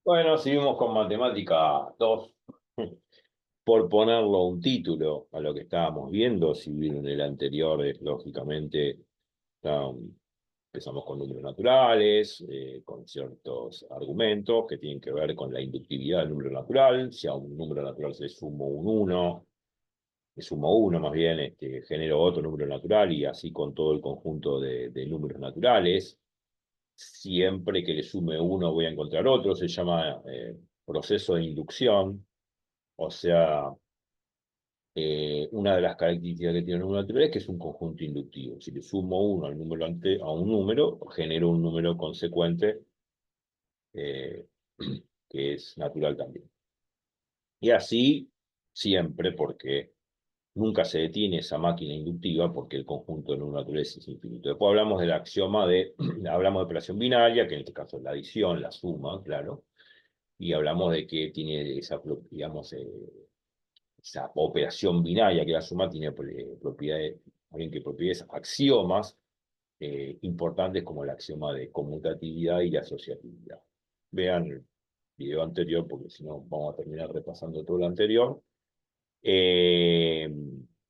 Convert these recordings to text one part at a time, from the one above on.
Bueno, seguimos con matemática 2. Por ponerlo un título a lo que estábamos viendo, si bien en el anterior, lógicamente, um, empezamos con números naturales, con ciertos argumentos que tienen que ver con la inductividad del número natural. Si a un número natural se le sumo un uno, le sumo uno más bien, genero otro número natural y así con todo el conjunto de números naturales. Siempre que le sume uno voy a encontrar otro, se llama proceso de inducción. O sea, una de las características que tiene el número natural es que es un conjunto inductivo. Si le sumo uno al número a un número, genero un número consecuente eh, que es natural también. Y así siempre, porque nunca se detiene esa máquina inductiva, porque el conjunto de números naturales es infinito. Después hablamos del axioma hablamos de operación binaria, que en este caso es la adición, la suma, claro, y hablamos de que tiene esa, digamos, esa operación binaria que la suma tiene propiedades, alguien que propiedades axiomas importantes como el axioma de conmutatividad y la asociatividad. Vean el video anterior porque si no vamos a terminar repasando todo lo anterior. Eh,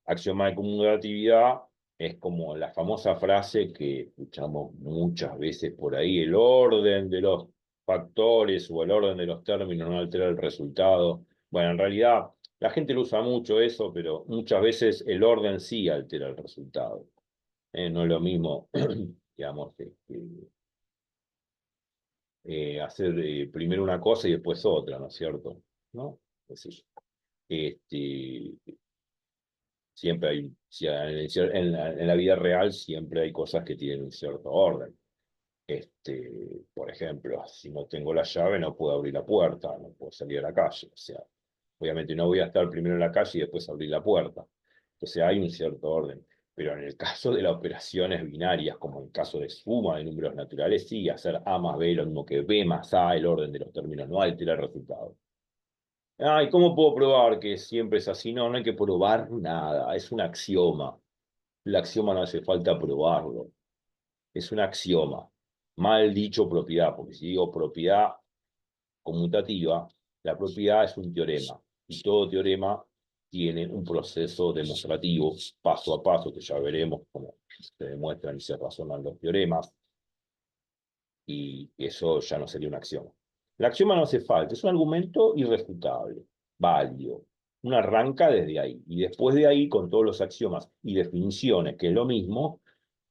Axioma de conmutatividad es como la famosa frase que escuchamos muchas veces por ahí: el orden de los factores o el orden de los términos no altera el resultado. Bueno, en realidad la gente lo usa mucho eso, pero muchas veces el orden sí altera el resultado. No es lo mismo, digamos, hacer primero una cosa y después otra, ¿no es cierto? ¿No? Qué sé yo. Este, Siempre hay, en la vida real siempre hay cosas que tienen un cierto orden. Por ejemplo, si no tengo la llave, no puedo abrir la puerta, no puedo salir a la calle. O sea, obviamente no voy a estar primero en la calle y después abrir la puerta. Entonces hay un cierto orden. Pero en el caso de las operaciones binarias, como en el caso de suma de números naturales, sí, hacer A más B lo mismo que B más A, el orden de los términos no altera el resultado. Ay, ¿cómo puedo probar que siempre es así? No, no hay que probar nada, es un axioma. El axioma no hace falta probarlo, es un axioma. Mal dicho propiedad, porque si digo propiedad conmutativa, la propiedad es un teorema, y todo teorema tiene un proceso demostrativo paso a paso, que ya veremos cómo se demuestran y se razonan los teoremas, y eso ya no sería un axioma. El axioma no hace falta, es un argumento irrefutable, válido. Uno arranca desde ahí, y después de ahí, con todos los axiomas y definiciones, que es lo mismo,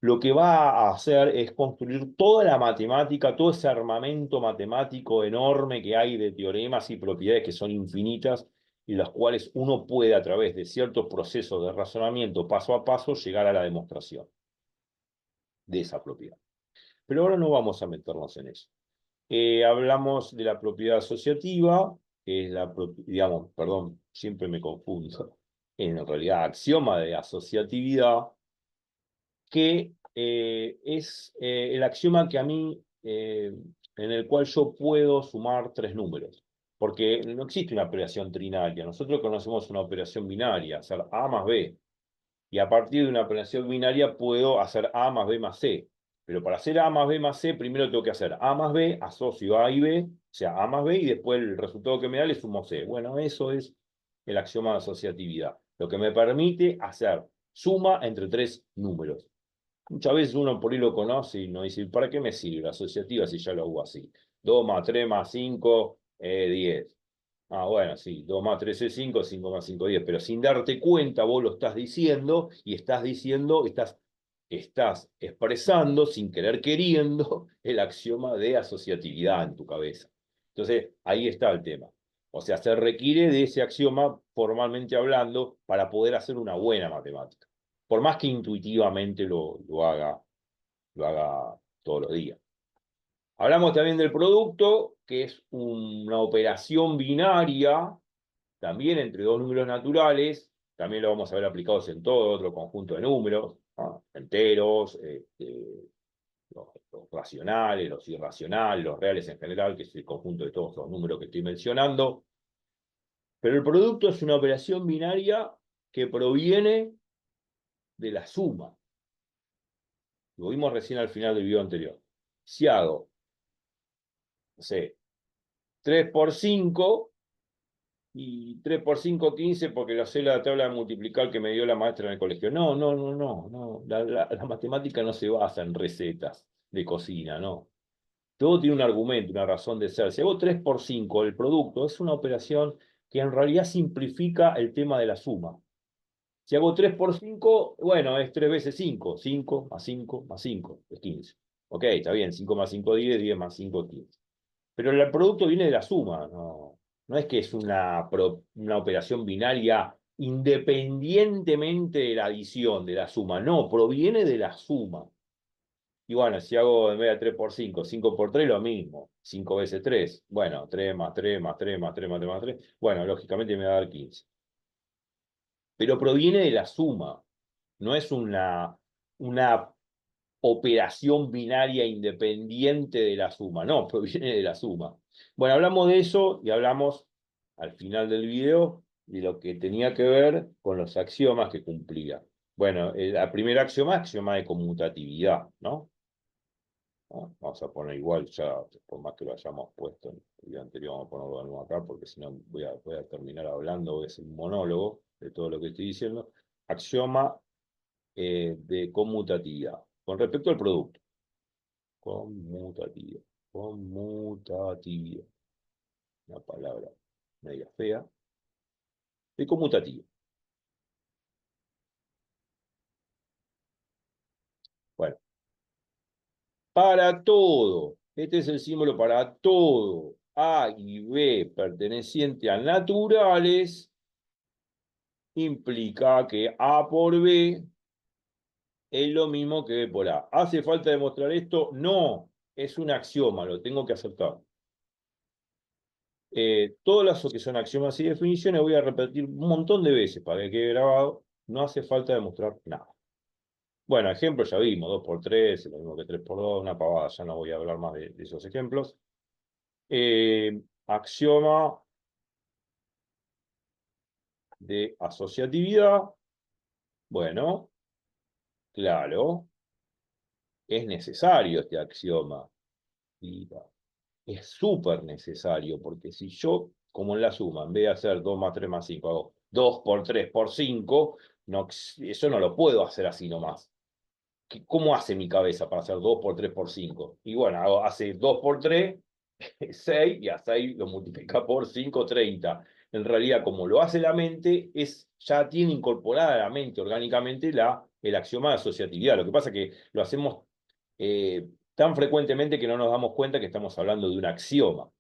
lo que va a hacer es construir toda la matemática, todo ese armamento matemático enorme que hay de teoremas y propiedades que son infinitas, y las cuales uno puede, a través de ciertos procesos de razonamiento paso a paso, llegar a la demostración de esa propiedad. Pero ahora no vamos a meternos en eso. Hablamos de la propiedad asociativa, que es digamos, perdón, siempre me confundo, en realidad axioma de asociatividad, que es el axioma que a mí, en el cual yo puedo sumar tres números, porque no existe una operación trinaria, nosotros conocemos una operación binaria, hacer A más B, y a partir de una operación binaria puedo hacer A más B más C. Pero para hacer A más B más C, primero tengo que hacer A más B, asocio A y B, o sea, A más B, y después el resultado que me da le sumo C. Bueno, eso es el axioma de asociatividad, lo que me permite hacer suma entre tres números. Muchas veces uno por ahí lo conoce y no dice: ¿para qué me sirve la asociativa si ya lo hago así? 2 más 3 más 5, 10. Ah, bueno, sí, 2 más 3 es 5, 5 más 5 es 10, pero sin darte cuenta vos lo estás diciendo y estás expresando sin querer queriendo el axioma de asociatividad en tu cabeza. Entonces, ahí está el tema. O sea, se requiere de ese axioma, formalmente hablando, para poder hacer una buena matemática. Por más que intuitivamente lo haga todos los días. Hablamos también del producto, que es una operación binaria, también entre dos números naturales. También lo vamos a ver aplicados en todo otro conjunto de números, ¿no? Enteros, los racionales, los irracionales, los reales en general, que es el conjunto de todos los números que estoy mencionando. Pero el producto es una operación binaria que proviene de la suma. Lo vimos recién al final del video anterior. Si hago, no sé, 3 por 5, y 3 por 5, 15, porque lo sé la tabla de multiplicar que me dio la maestra en el colegio. No, no, no, no, no. La matemática no se basa en recetas de cocina, no. Todo tiene un argumento, una razón de ser. Si hago 3 por 5, el producto es una operación que en realidad simplifica el tema de la suma. Si hago 3 por 5, bueno, es 3 veces 5. 5 más 5 más 5 es 15. Ok, está bien, 5 más 5, 10, 10 más 5, 15. Pero el producto viene de la suma, no, no es que es una operación binaria independientemente de la adición, de la suma, no, proviene de la suma. Y bueno, si hago en vez de 3 por 5, 5 por 3, lo mismo. 5 veces 3. Bueno, 3 más 3 más 3 más 3 más 3 más 3. Bueno, lógicamente me va a dar 15. Pero proviene de la suma. No es una operación binaria independiente de la suma. No, proviene de la suma. Bueno, hablamos de eso y hablamos al final del video de lo que tenía que ver con los axiomas que cumplía. Bueno, el primer axioma de conmutatividad, ¿no? ¿No? Vamos a poner igual ya, por más que lo hayamos puesto en el video anterior, vamos a ponerlo de nuevo acá, porque si no voy a terminar hablando, voy a hacer un monólogo de todo lo que estoy diciendo. Axioma de conmutatividad. Con respecto al producto. Conmutatividad. Conmutatividad. Una palabra media fea. De conmutativo. Bueno, para todo. Este es el símbolo para todo. A y B perteneciente a naturales implica que A por B es lo mismo que B por A. ¿Hace falta demostrar esto? No, es un axioma, lo tengo que aceptar. Todas las que son axiomas y definiciones voy a repetir un montón de veces para que quede grabado. No hace falta demostrar nada. Bueno, ejemplos ya vimos, 2 por 3, lo mismo que 3 por 2, una pavada, ya no voy a hablar más de esos ejemplos. Axioma de asociatividad. Bueno, claro, es necesario este axioma. Y es súper necesario, porque si yo, como en la suma, en vez de hacer 2 más 3 más 5, hago 2 por 3 por 5, no, eso no lo puedo hacer así nomás. ¿Cómo hace mi cabeza para hacer 2 por 3 por 5? Y bueno, hace 2 por 3, 6, y a 6 lo multiplica por 5, 30. En realidad, como lo hace la mente, ya tiene incorporada a la mente orgánicamente el axioma de asociatividad. Lo que pasa es que lo hacemos tan frecuentemente que no nos damos cuenta que estamos hablando de un axioma.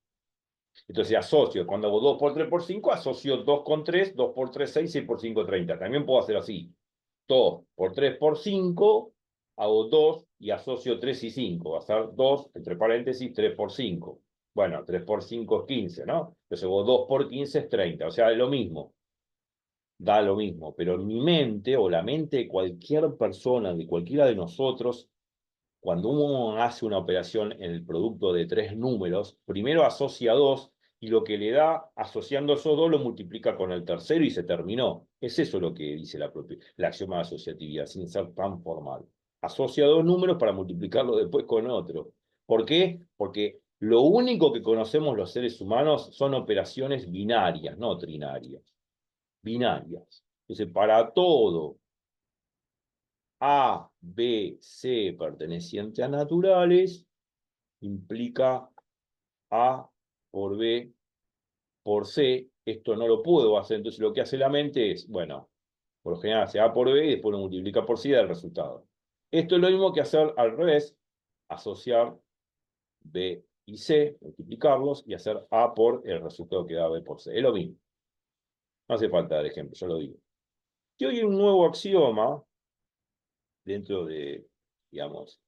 Entonces asocio, cuando hago 2 por 3 por 5, asocio 2 con 3, 2 por 3, 6, 6 por 5, 30. También puedo hacer así. 2 por 3 por 5, hago 2 y asocio 3 y 5. Va a ser 2, entre paréntesis, 3 por 5. Bueno, 3 por 5 es 15, ¿no? Entonces hago 2 por 15 es 30. O sea, es lo mismo. Da lo mismo. Pero en mi mente o la mente de cualquier persona, de cualquiera de nosotros, cuando uno hace una operación en el producto de 3 números, primero asocia 2 y lo que le da, asociando esos 2, lo multiplica con el tercero y se terminó. Es eso lo que dice la axioma de asociatividad, sin ser tan formal. Asocia 2 números para multiplicarlo después con otro. ¿Por qué? Porque lo único que conocemos los seres humanos son operaciones binarias, no trinarias. Binarias. Entonces, para todo A, B, C perteneciente a naturales, implica A por B por C. Esto no lo puedo hacer, entonces lo que hace la mente es, bueno, por lo general hace A por B y después lo multiplica por C y da el resultado. Esto es lo mismo que hacer al revés, asociar B y C, multiplicarlos y hacer A por el resultado que da B por C. Es lo mismo. No hace falta dar ejemplo, yo lo digo. Y hoy hay un nuevo axioma dentro de, digamos,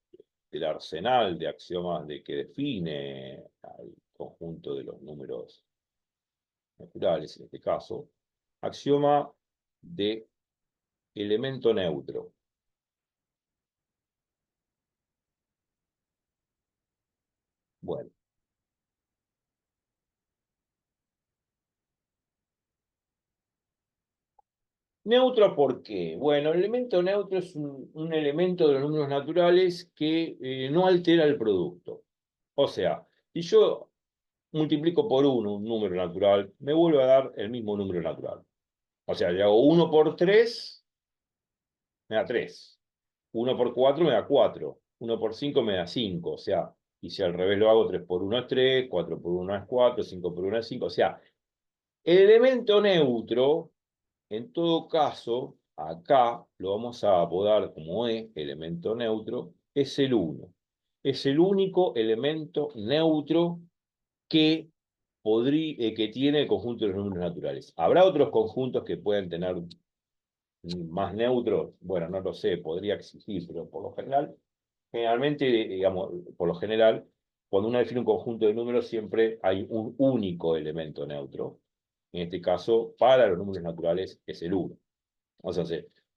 del arsenal de axiomas que define al conjunto de los números naturales, en este caso, axioma de elemento neutro. Bueno, neutro, ¿por qué? Bueno, el elemento neutro es un elemento de los números naturales que no altera el producto. O sea, si yo multiplico por 1 un número natural, me vuelve a dar el mismo número natural. O sea, le hago 1 por 3, me da 3. 1 por 4 me da 4. 1 por 5 me da 5. O sea, y si al revés lo hago, 3 por 1 es 3, 4 por 1 es 4, 5 por 1 es 5. O sea, el elemento neutro, en todo caso, acá lo vamos a apodar como E, elemento neutro, es el 1. Es el único elemento neutro que, que tiene el conjunto de los números naturales. ¿Habrá otros conjuntos que pueden tener más neutros? Bueno, no lo sé, podría existir, pero por lo general, generalmente, digamos, por lo general, cuando uno define un conjunto de números, siempre hay un único elemento neutro. En este caso, para los números naturales es el 1. O sea,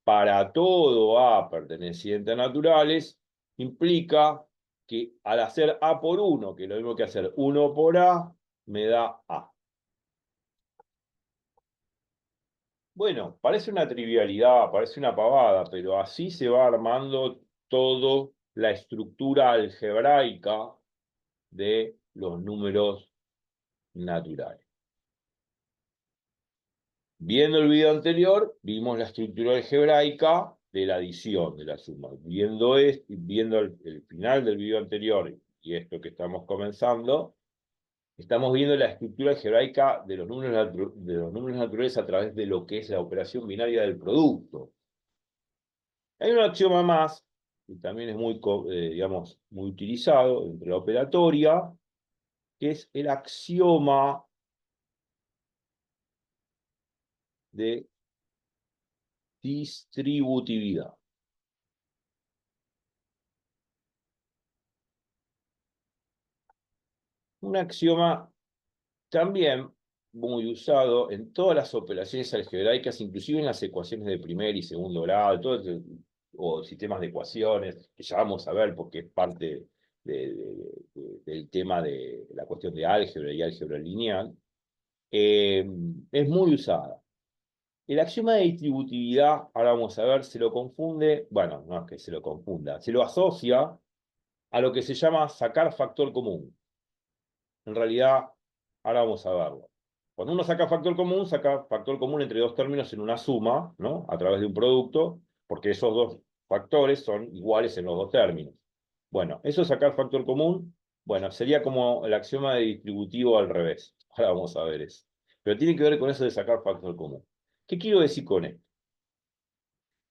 para todo A perteneciente a naturales, implica que al hacer A por 1, que es lo mismo que hacer 1 por A, me da A. Bueno, parece una trivialidad, parece una pavada, pero así se va armando toda la estructura algebraica de los números naturales. Viendo el video anterior, vimos la estructura algebraica de la adición, de la suma. Viendo el final del video anterior y esto que estamos comenzando, estamos viendo la estructura algebraica de los números naturales a través de lo que es la operación binaria del producto. Hay un axioma más, que también es muy, digamos, muy utilizado entre la operatoria, que es el axioma de distributividad. Un axioma también muy usado en todas las operaciones algebraicas, inclusive en las ecuaciones de primer y segundo grado, o sistemas de ecuaciones, que ya vamos a ver porque es parte del tema de la cuestión de álgebra y álgebra lineal, es muy usada. El axioma de distributividad, ahora vamos a ver, se lo confunde, bueno, no es que se lo confunda, se lo asocia a lo que se llama sacar factor común. En realidad, ahora vamos a verlo. Cuando uno saca factor común entre dos términos en una suma, ¿no? A través de un producto, porque esos dos factores son iguales en los dos términos. Bueno, eso es sacar factor común, bueno, sería como el axioma de distributivo al revés. Ahora vamos a ver eso. Pero tiene que ver con eso de sacar factor común. ¿Qué quiero decir con esto?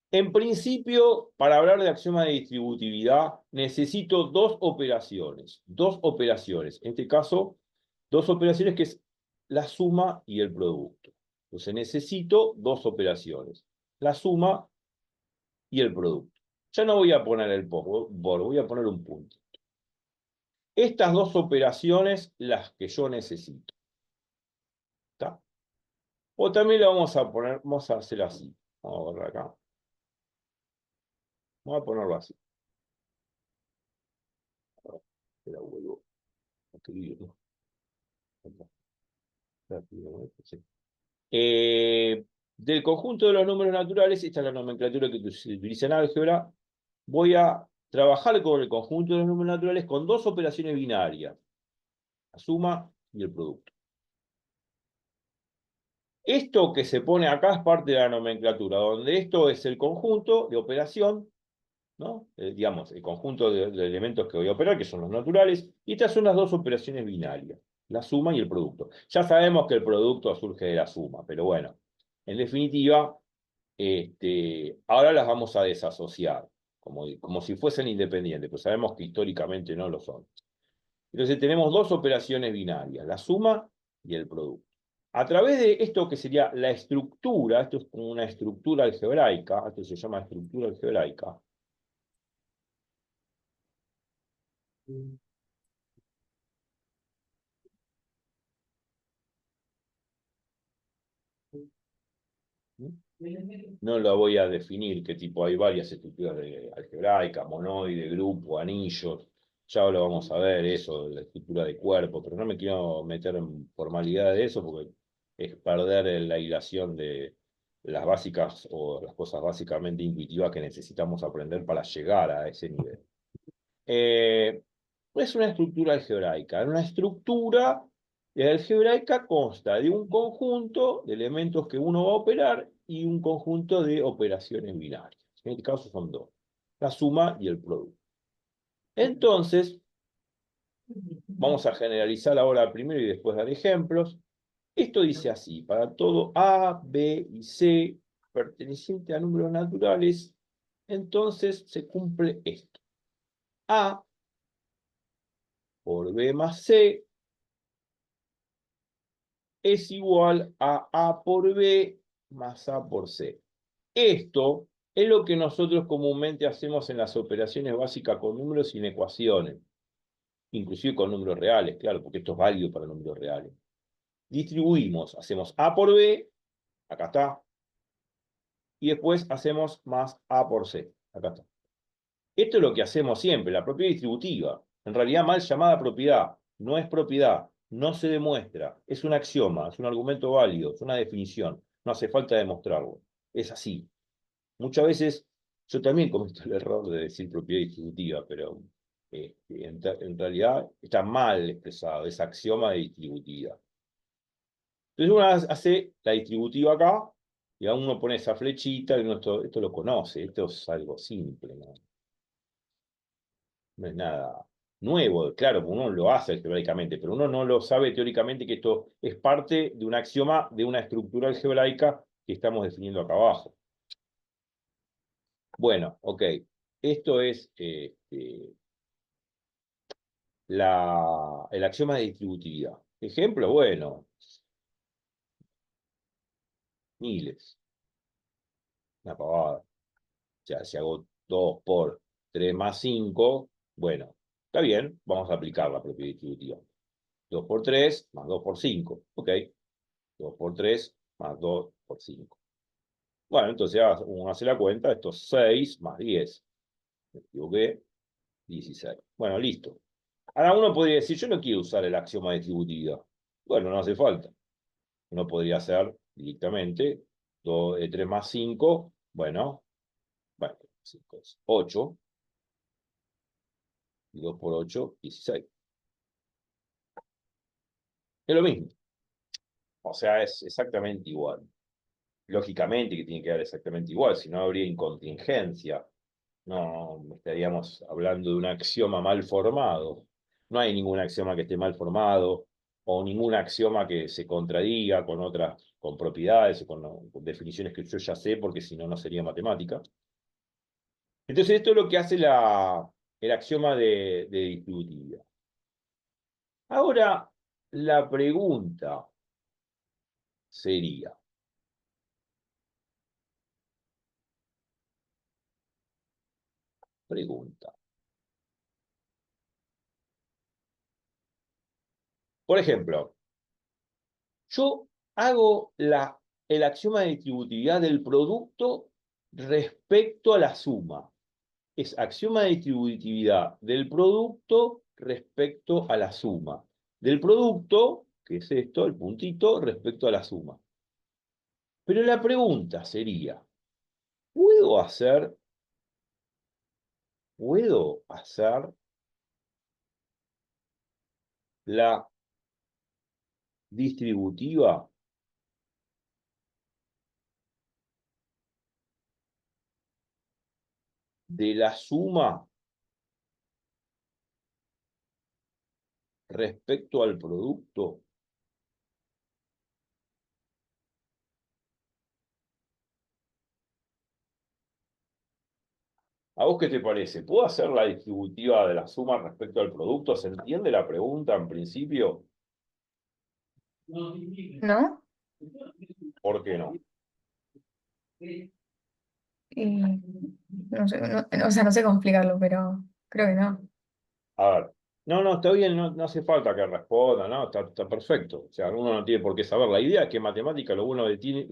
En principio, para hablar de axioma de distributividad, necesito dos operaciones. Dos operaciones. En este caso, dos operaciones que es la suma y el producto. Entonces necesito dos operaciones. La suma y el producto. Ya no voy a poner el por, voy a poner un punto. Estas dos operaciones, las que yo necesito. ¿Está? O también le vamos a poner, vamos a hacer así. Vamos a borrar acá. Vamos a ponerlo así. Te la vuelvo a escribir, ¿no? Del conjunto de los números naturales, esta es la nomenclatura que se utiliza en álgebra, voy a trabajar con el conjunto de los números naturales con dos operaciones binarias, la suma y el producto. Esto que se pone acá es parte de la nomenclatura, donde esto es el conjunto de operación, ¿no? Digamos, el conjunto de elementos que voy a operar, que son los naturales, y estas son las dos operaciones binarias, la suma y el producto. Ya sabemos que el producto surge de la suma, pero bueno, en definitiva, ahora las vamos a desasociar, como si fuesen independientes, pues sabemos que históricamente no lo son. Entonces tenemos dos operaciones binarias, la suma y el producto. A través de esto que sería la estructura, esto es como una estructura algebraica, esto se llama estructura algebraica. No la voy a definir qué tipo, hay varias estructuras algebraicas, monoide, grupo, anillos, ya lo vamos a ver eso, la estructura de cuerpo, pero no me quiero meter en formalidad de eso porque es perder la hilación de las básicas o las cosas básicamente intuitivas que necesitamos aprender para llegar a ese nivel. Es una estructura algebraica, una estructura La algebraica consta de un conjunto de elementos que uno va a operar y un conjunto de operaciones binarias. En este caso son dos, la suma y el producto. Entonces, vamos a generalizar ahora primero y después dar ejemplos. Esto dice así, para todo A, B y C perteneciente a números naturales, entonces se cumple esto. A por B más C es igual a A por B más A por C. Esto es lo que nosotros comúnmente hacemos en las operaciones básicas con números sin ecuaciones, inclusive con números reales, claro, porque esto es válido para números reales. Distribuimos, hacemos A por B, acá está, y después hacemos más A por C, acá está. Esto es lo que hacemos siempre, la propiedad distributiva. En realidad, mal llamada propiedad, no es propiedad, no se demuestra, es un axioma, es un argumento válido, es una definición, no hace falta demostrarlo. Es así. Muchas veces yo también cometo el error de decir propiedad distributiva, pero en realidad está mal expresado, es axioma de distributiva. Entonces uno hace la distributiva acá, y a uno pone esa flechita, y uno esto lo conoce, esto es algo simple, ¿no? No es nada nuevo, claro, uno lo hace teóricamente, pero uno no lo sabe teóricamente que esto es parte de un axioma de una estructura algebraica que estamos definiendo acá abajo. Bueno, ok, esto es el axioma de distributividad. Ejemplo, bueno, miles, una pavada. O sea, si hago 2 por 3 más 5, bueno, está bien, vamos a aplicar la propiedad distributiva. 2 por 3 más 2 por 5, ok. 2 por 3 más 2 por 5. Bueno, entonces uno hace la cuenta, esto es 6 más 10. Me equivoqué, 16. Bueno, listo. Ahora uno podría decir, yo no quiero usar el axioma de distributividad. Bueno, no hace falta. Uno podría hacer directamente 3 más 5, bueno, 5 es 8, y 2 por 8, 16. Es lo mismo. O sea, es exactamente igual. Lógicamente que tiene que dar exactamente igual, si no habría incontingencia. No estaríamos hablando de un axioma mal formado. No hay ningún axioma que esté mal formado o ningún axioma que se contradiga con otras, con propiedades o con definiciones que yo ya sé, porque si no, no sería matemática. Entonces, esto es lo que hace el axioma de distributividad. Ahora, la pregunta sería, pregunta. Por ejemplo, yo hago el axioma de distributividad del producto respecto a la suma. Es axioma de distributividad del producto respecto a la suma. Del producto, que es esto, el puntito, respecto a la suma. Pero la pregunta sería, ¿puedo hacer la distributiva de la suma respecto al producto? ¿A vos qué te parece? ¿Puedo hacer la distributiva de la suma respecto al producto? ¿Se entiende la pregunta en principio? ¿No? ¿Por qué no? No sé, o sea, no sé cómo explicarlo, pero creo que no. A ver, no, está bien, no hace falta que responda, ¿no? Está perfecto. O sea, uno no tiene por qué saber. La idea es que en matemática lo bueno que tiene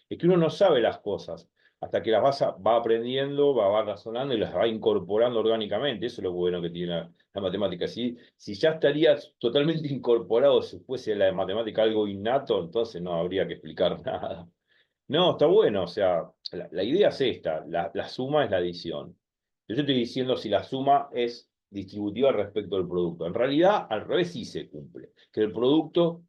es que uno no sabe las cosas hasta que las va aprendiendo, va razonando y las va incorporando orgánicamente. Eso es lo bueno que tiene la matemática. Si ya estaría totalmente incorporado, si fuese la matemática algo innato, entonces no habría que explicar nada. No, está bueno, o sea, la idea es esta, la suma es la adición. Yo estoy diciendo si la suma es distributiva respecto al producto. En realidad, al revés sí se cumple. que el producto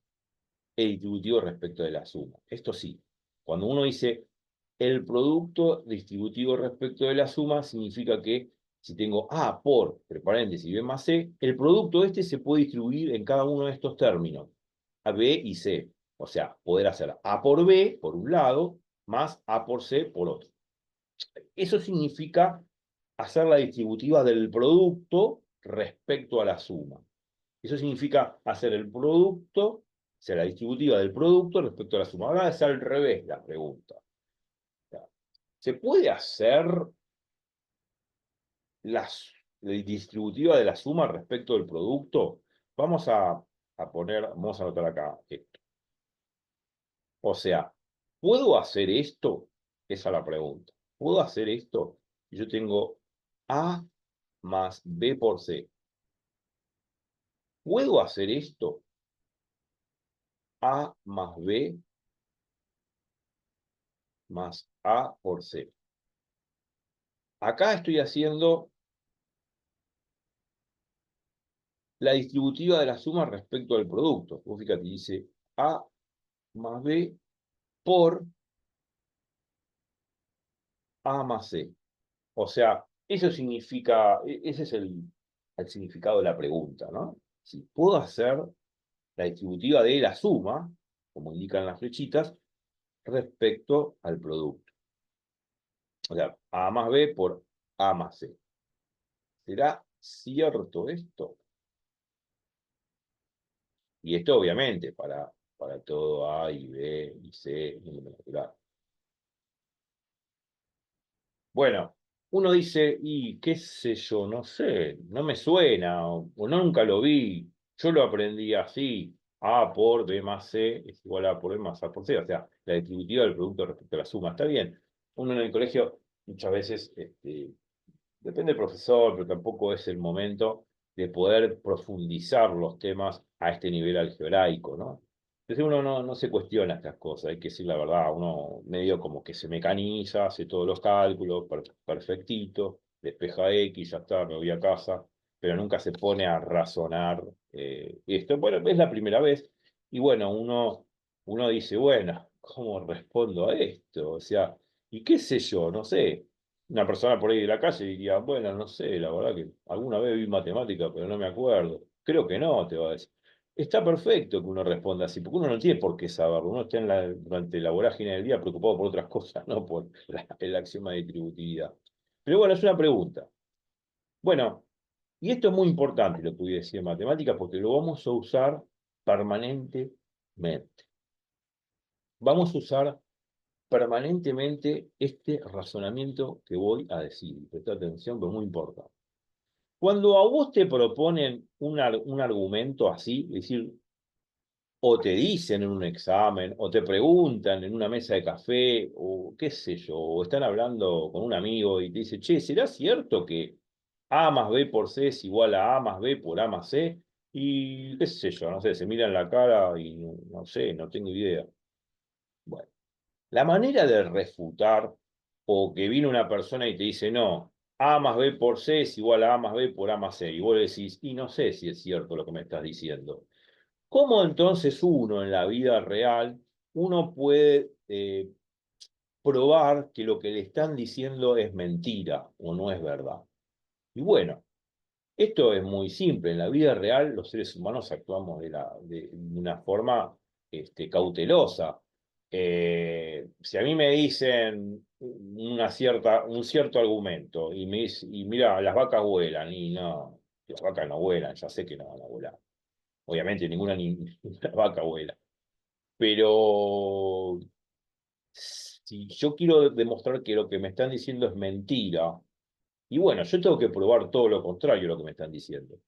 es distributivo respecto de la suma. Esto sí, cuando uno dice el producto distributivo respecto de la suma, significa que si tengo A por, entre paréntesis, B más C, el producto este se puede distribuir en cada uno de estos términos, A, B y C. O sea, poder hacer A por B, por un lado, más A por C, por otro. Eso significa hacer la distributiva del producto respecto a la suma. Eso significa hacer el producto, o sea, la distributiva del producto respecto a la suma. Ahora es al revés la pregunta. ¿Se puede hacer la distributiva de la suma respecto del producto? Vamos a anotar acá esto. O sea, ¿puedo hacer esto? Esa es la pregunta. ¿Puedo hacer esto? Yo tengo A más B por C. ¿Puedo hacer esto? A más B más A por C. Acá estoy haciendo la distributiva de la suma respecto al producto. Vos fíjate, dice A más B por A más C. O sea, eso significa, ese es el significado de la pregunta, ¿no? Si puedo hacer la distributiva de la suma, como indican las flechitas, respecto al producto. O sea, A más B por A más C. ¿Será cierto esto? Y esto obviamente para todo A y B y C, número natural. Bueno, uno dice, y qué sé yo, no sé, no me suena, o nunca lo vi, yo lo aprendí así, A por B más C es igual a por B más A por C, o sea, la distributiva del producto respecto a la suma, está bien. Uno en el colegio muchas veces, depende del profesor, pero tampoco es el momento de poder profundizar los temas a este nivel algebraico, ¿no? Entonces uno no se cuestiona estas cosas, hay que decir la verdad, uno medio como que se mecaniza, hace todos los cálculos, perfectito, despeja X, ya está, me voy a casa, pero nunca se pone a razonar esto. Bueno, es la primera vez, y bueno, uno dice, bueno, ¿cómo respondo a esto? O sea, y qué sé yo, no sé. Una persona por ahí de la calle diría, bueno, no sé, la verdad que alguna vez vi matemática, pero no me acuerdo. Creo que no, te va a decir. Está perfecto que uno responda así, porque uno no tiene por qué saberlo. Uno está durante la vorágine del día preocupado por otras cosas, no por el axioma de distributividad. Pero bueno, es una pregunta. Bueno, y esto es muy importante lo que voy a decir en matemáticas, porque lo vamos a usar permanentemente. Vamos a usar permanentemente este razonamiento que voy a decir. Presta atención, pero es muy importante. Cuando a vos te proponen un argumento así, es decir, o te dicen en un examen, o te preguntan en una mesa de café, o qué sé yo, o están hablando con un amigo y te dice, che, ¿será cierto que A más B por C es igual a A más B por A más C? Y qué sé yo, no sé, se miran la cara y no sé, no tengo idea. Bueno. La manera de refutar, o que viene una persona y te dice, no, A más B por C es igual a A más B por A más C, y vos decís, y no sé si es cierto lo que me estás diciendo. ¿Cómo entonces uno en la vida real, uno puede probar que lo que le están diciendo es mentira o no es verdad? Y bueno, esto es muy simple. En la vida real, los seres humanos actuamos de una forma cautelosa. Si a mí me dicen un cierto argumento y mira, las vacas vuelan, y no, las vacas no vuelan, ya sé que no van a volar. Obviamente ninguna vaca vuela. Pero si yo quiero demostrar que lo que me están diciendo es mentira, y bueno, yo tengo que probar todo lo contrario de lo que me están diciendo.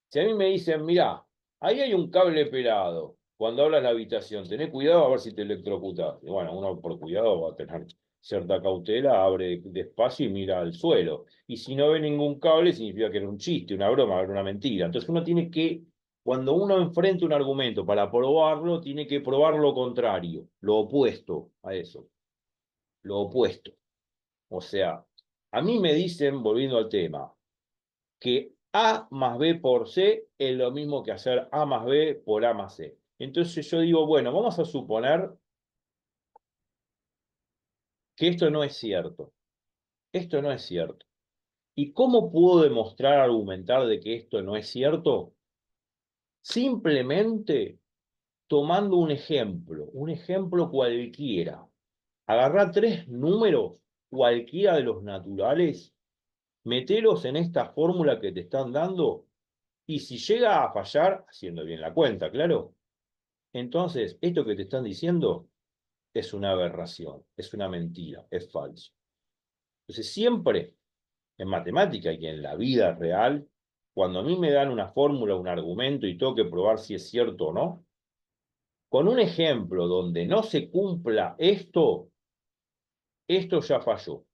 Si a mí me dicen, mirá, ahí hay un cable pelado, cuando hablas en la habitación, tené cuidado a ver si te electrocutas. Y bueno, uno por cuidado va a tener cierta cautela, abre despacio y mira al suelo. Y si no ve ningún cable, significa que era un chiste, una broma, era una mentira. Entonces uno tiene que, cuando uno enfrenta un argumento para probarlo, tiene que probar lo contrario, lo opuesto a eso, lo opuesto. O sea, a mí me dicen, volviendo al tema, que A más B por C es lo mismo que hacer A más B por A más C. Entonces yo digo, bueno, vamos a suponer que esto no es cierto. Esto no es cierto. ¿Y cómo puedo demostrar, argumentar de que esto no es cierto? Simplemente tomando un ejemplo cualquiera. Agarrá tres números, cualquiera de los naturales, metelos en esta fórmula que te están dando, y si llega a fallar, haciendo bien la cuenta, claro, entonces esto que te están diciendo es una aberración, es una mentira, es falso. Entonces siempre en matemática y en la vida real, cuando a mí me dan una fórmula, un argumento y tengo que probar si es cierto o no, con un ejemplo donde no se cumpla esto ya falló.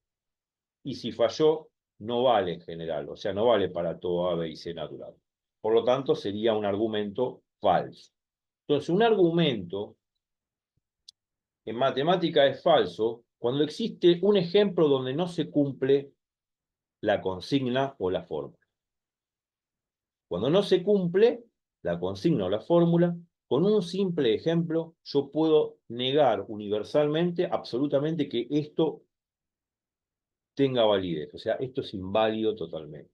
Y si falló, no vale en general, o sea, no vale para todo A, B y C natural. Por lo tanto, sería un argumento falso. Entonces, un argumento en matemática es falso cuando existe un ejemplo donde no se cumple la consigna o la fórmula. Cuando no se cumple la consigna o la fórmula, con un simple ejemplo, yo puedo negar universalmente, absolutamente, que esto tenga validez. O sea, esto es inválido totalmente.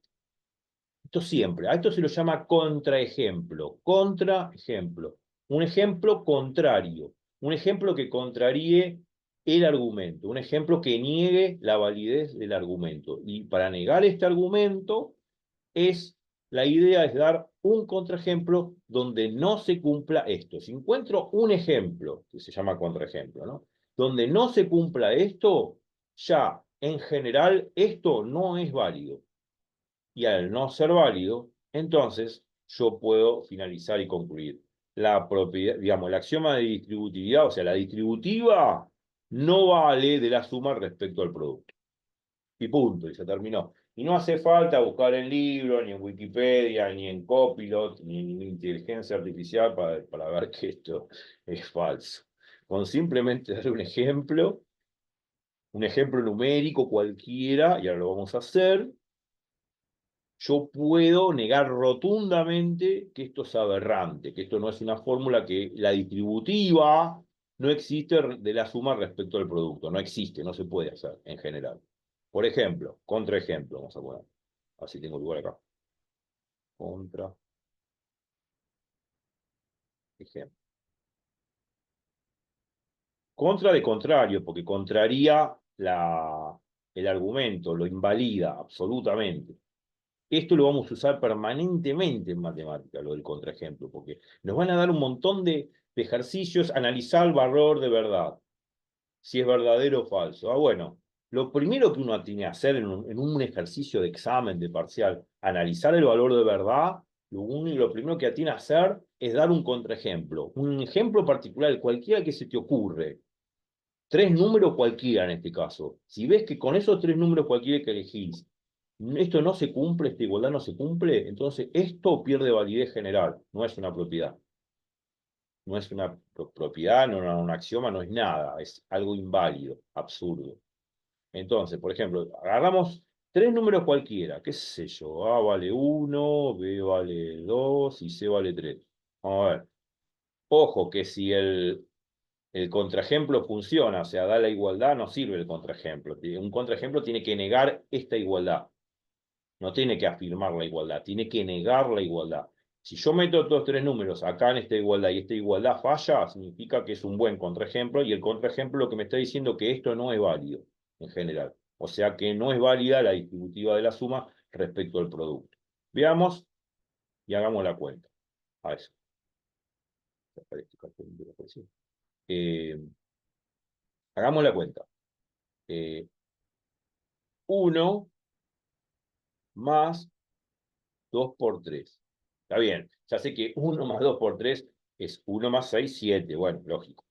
Esto siempre, a esto se lo llama contraejemplo. Contraejemplo. Un ejemplo contrario. Un ejemplo que contraríe el argumento. Un ejemplo que niegue la validez del argumento. Y para negar este argumento, la idea es dar un contraejemplo donde no se cumpla esto. Si encuentro un ejemplo, que se llama contraejemplo, ¿no? Donde no se cumpla esto, ya en general esto no es válido. Y al no ser válido, entonces yo puedo finalizar y concluir. La propiedad, digamos, el axioma de distributividad, o sea, la distributiva no vale de la suma respecto al producto. Y punto, y se terminó. Y no hace falta buscar en libros, ni en Wikipedia, ni en Copilot, ni en inteligencia artificial para ver que esto es falso. Con simplemente dar un ejemplo numérico cualquiera, y ahora lo vamos a hacer, yo puedo negar rotundamente que esto es aberrante, que esto no es una fórmula, que la distributiva no existe de la suma respecto al producto, no existe, no se puede hacer en general. Por ejemplo, contraejemplo, vamos a poner, así tengo lugar acá. Contraejemplo. Contra de contrario, porque contraría el argumento, lo invalida absolutamente. Esto lo vamos a usar permanentemente en matemática, lo del contraejemplo, porque nos van a dar un montón de ejercicios, analizar el valor de verdad, si es verdadero o falso. Ah, bueno, lo primero que uno tiene que hacer en un ejercicio de examen, de parcial, analizar el valor de verdad, lo primero que tiene que hacer es dar un contraejemplo, un ejemplo particular, cualquiera que se te ocurre. Tres números cualquiera en este caso. Si ves que con esos tres números cualquiera que elegís, esto no se cumple, esta igualdad no se cumple, entonces esto pierde validez general, no es una propiedad. No es una propiedad, no es un axioma, no es nada, es algo inválido, absurdo. Entonces, por ejemplo, agarramos tres números cualquiera, qué sé yo, A vale 1, B vale 2 y C vale 3. Vamos a ver. Ojo que si el contraejemplo funciona, o sea, da la igualdad, no sirve el contraejemplo. Un contraejemplo tiene que negar esta igualdad, no tiene que afirmar la igualdad, tiene que negar la igualdad. Si yo meto estos tres números acá en esta igualdad y esta igualdad falla, significa que es un buen contraejemplo y el contraejemplo lo que me está diciendo que esto no es válido en general. O sea que no es válida la distributiva de la suma respecto al producto. Veamos y hagamos la cuenta. A eso. Eh, hagamos la cuenta. 1 más 2 por 3. Está bien, ya sé que 1 más 2 por 3 es 1 más 6, 7. Bueno, lógico.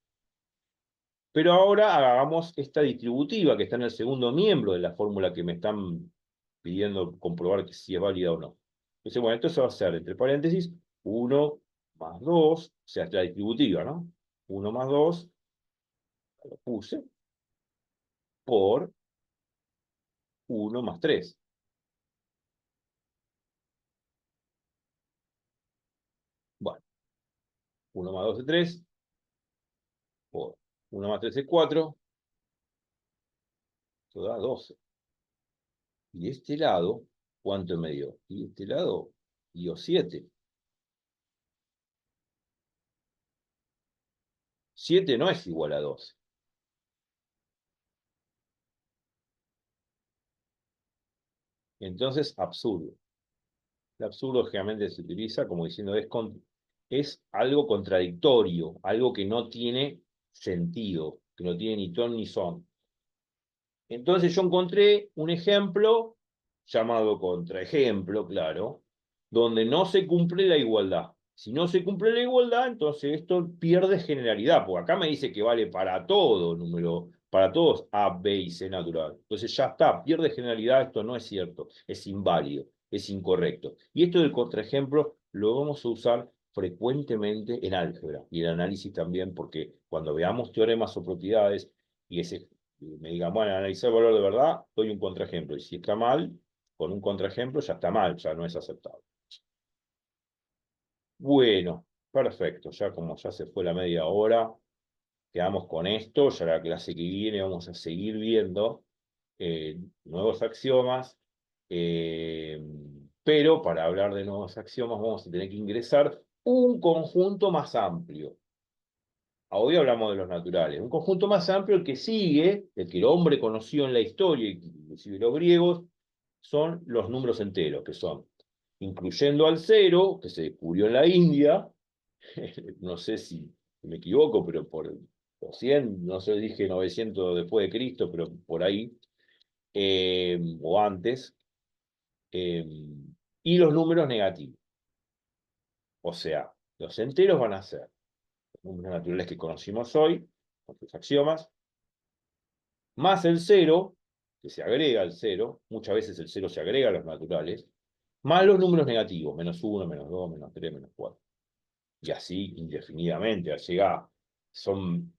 Pero ahora hagamos esta distributiva que está en el segundo miembro de la fórmula que me están pidiendo comprobar que si es válida o no. Entonces, bueno, esto se va a hacer entre paréntesis 1 más 2, o sea, es la distributiva, ¿no? 1 más 2, lo puse, por 1 más 3. 1 más 2 es 3, por 1 más 3 es 4, eso da 12. Y este lado, ¿cuánto me dio? Y este lado dio 7. 7 no es igual a 12. Entonces, absurdo. El absurdo generalmente se utiliza como diciendo es algo contradictorio, algo que no tiene sentido, que no tiene ni ton ni son. Entonces yo encontré un ejemplo llamado contraejemplo, claro, donde no se cumple la igualdad. Si no se cumple la igualdad, entonces esto pierde generalidad, porque acá me dice que vale para todo número, para todos A, B y C natural. Entonces ya está, pierde generalidad, esto no es cierto, es inválido, es incorrecto. Y esto del contraejemplo lo vamos a usar frecuentemente en álgebra y en análisis también, porque cuando veamos teoremas o propiedades y ese me digan, bueno, analizar el valor de verdad, doy un contraejemplo. Y si está mal, con un contraejemplo ya está mal, ya no es aceptable. Bueno, perfecto. Ya como ya se fue la media hora, quedamos con esto. Ya la clase que viene vamos a seguir viendo nuevos axiomas. eh, pero para hablar de nuevos axiomas vamos a tener que ingresar un conjunto más amplio. Hoy hablamos de los naturales. Un conjunto más amplio, el que sigue, el que el hombre conoció en la historia, inclusive los griegos, son los números enteros, que son, incluyendo al cero, que se descubrió en la India, no sé si me equivoco, pero por 100, no sé, dije 900 después de Cristo, pero por ahí, o antes, eh, y los números negativos. O sea, los enteros van a ser los números naturales que conocimos hoy, con sus axiomas, más el cero, que se agrega al cero, muchas veces el cero se agrega a los naturales, más los números negativos, menos 1, menos 2, menos 3, menos 4. Y así indefinidamente, son,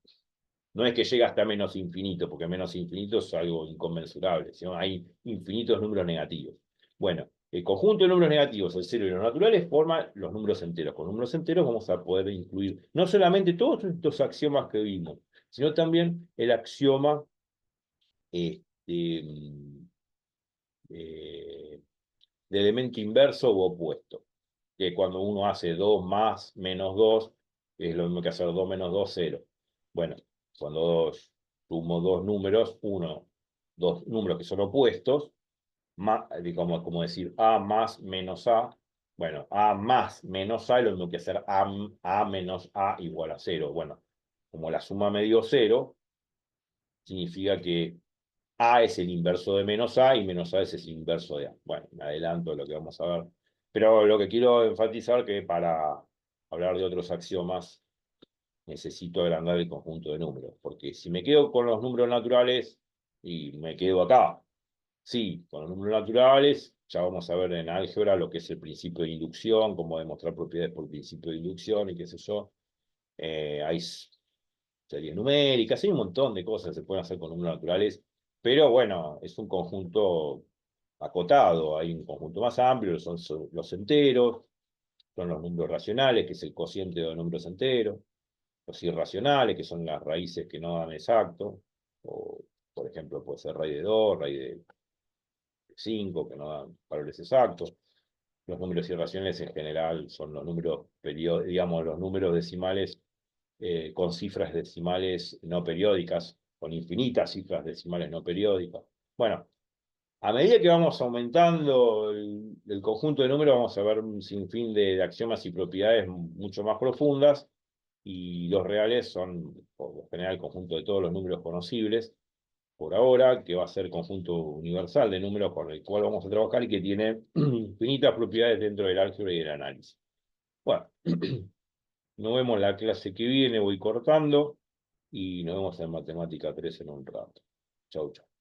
no es que llega hasta menos infinito, porque menos infinito es algo inconmensurable, sino hay infinitos números negativos. Bueno, el conjunto de números negativos, el cero y los naturales, forma los números enteros. Con números enteros vamos a poder incluir no solamente todos estos axiomas que vimos, sino también el axioma este, eh, de elemento inverso u opuesto, que cuando uno hace 2 más menos 2 es lo mismo que hacer 2 menos 2, 0. Bueno, cuando sumo dos números, dos números que son opuestos, más, como decir A más menos A, bueno, A más menos A es lo mismo que hacer A menos A igual a 0. Bueno, como la suma me dio 0, significa que A es el inverso de menos A y menos A es el inverso de A. Bueno, me adelanto de lo que vamos a ver. Pero lo que quiero enfatizar que para hablar de otros axiomas necesito agrandar el conjunto de números, porque si me quedo con los números naturales y me quedo acá, sí, con los números naturales, ya vamos a ver en álgebra lo que es el principio de inducción, cómo demostrar propiedades por principio de inducción y qué sé yo. Hay series numéricas, hay un montón de cosas que se pueden hacer con números naturales, pero bueno, es un conjunto acotado, hay un conjunto más amplio, son los enteros, son los números racionales, que es el cociente de los números enteros, los irracionales, que son las raíces que no dan exacto, o por ejemplo puede ser raíz de 2, raíz de 5, que no dan valores exactos. Los números irracionales en general son los números, digamos, los números decimales con cifras decimales no periódicas, con infinitas cifras decimales no periódicas. Bueno, a medida que vamos aumentando el conjunto de números, vamos a ver un sinfín de axiomas y propiedades mucho más profundas, y los reales son, por lo general, el conjunto de todos los números conocibles, por ahora, que va a ser el conjunto universal de números con el cual vamos a trabajar y que tiene infinitas propiedades dentro del álgebra y del análisis. Bueno, nos vemos la clase que viene, voy cortando, y nos vemos en Matemática 3 en un rato. Chau, chau.